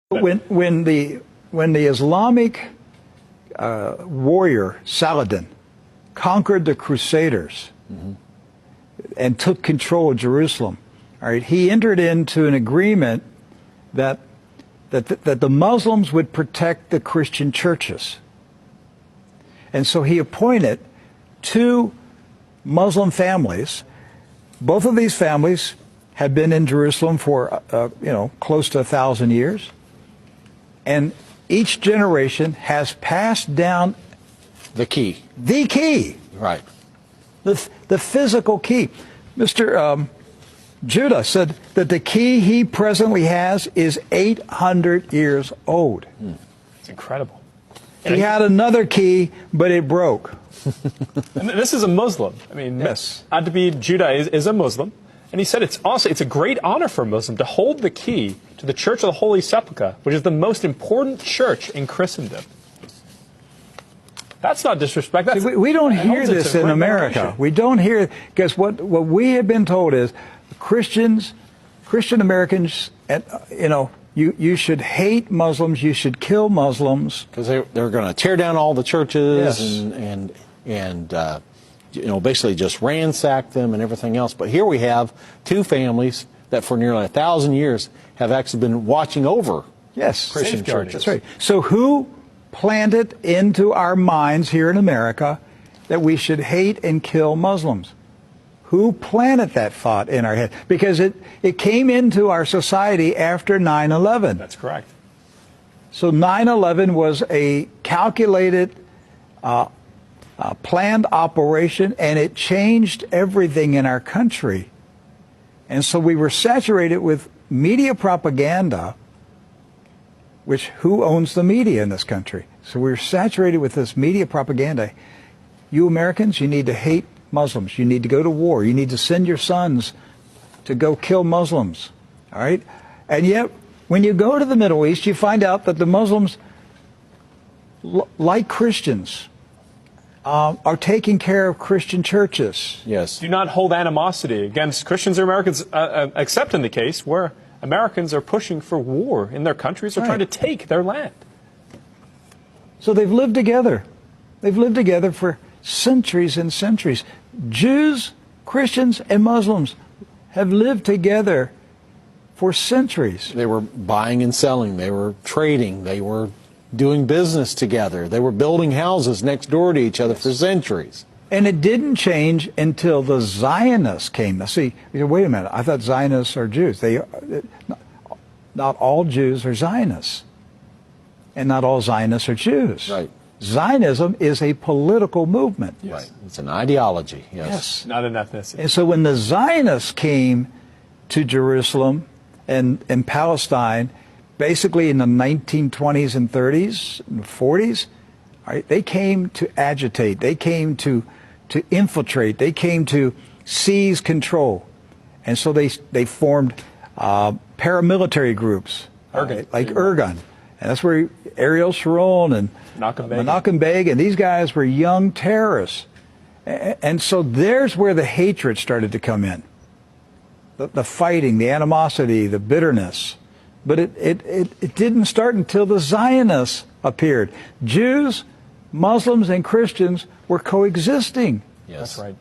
When the Islamic warrior Saladin conquered the Crusaders and took control of Jerusalem, all right, he entered into an agreement that the Muslims would protect the Christian churches. And so he appointed two Muslim families. Both of these families had been in Jerusalem for, close to 1,000 years. And each generation has passed down the key. The key. Right. The physical key. Mr. Judah said that the key he presently has is 800 years old. It's incredible. He had another key, but it broke. And this is a Muslim. I mean, yes. Adabid Judah is a Muslim. And he said it's a great honor for a Muslim to hold the key to the Church of the Holy Sepulchre, which is the most important church in Christendom. That's not disrespect. See, we don't hear this in America. We don't hear, because what we have been told is Christian Americans, you should hate Muslims, you should kill Muslims. Because they're going to tear down all the churches yes. and basically just ransack them and everything else. But here we have two families that for nearly 1,000 years have actually been watching over Christian churches. That's right. So who planted into our minds here in America that we should hate and kill Muslims? Who planted that thought in our head? Because it came into our society after 9/11. That's correct. So 9/11 was a calculated, planned operation, and it changed everything in our country. And so we were saturated with media propaganda, which who owns the media in this country? So we're saturated with this media propaganda. You Americans, you need to hate Muslims. You need to go to war. You need to send your sons to go kill Muslims. All right? And yet, when you go to the Middle East, you find out that the Muslims, like Christians, are taking care of Christian churches. Yes. Do not hold animosity against Christians or Americans, except in the case where Americans are pushing for war in their countries or trying to take their land. So they've lived together. They've lived together for centuries and centuries. Jews, Christians, and Muslims have lived together for centuries. They were buying and selling. They were trading. They were doing business together. They were building houses next door to each other for centuries. And it didn't change until the Zionists came. Now, see, wait a minute. I thought Zionists are Jews. Not all Jews are Zionists. And not all Zionists are Jews. Right. Zionism is a political movement. Yes. Right. It's an ideology. Yes. Not an ethnicity. And so when the Zionists came to Jerusalem and Palestine, basically in the 1920s and 30s and 40s, right, they came to agitate. They came to infiltrate. They came to seize control. And so they formed paramilitary groups, like Irgun. And that's where Ariel Sharon and Menachem Begin, and these guys were young terrorists. And so there's where the hatred started to come in. The fighting, the animosity, the bitterness. But it didn't start until the Zionists appeared. Jews, Muslims, and Christians were coexisting. Yes. That's right.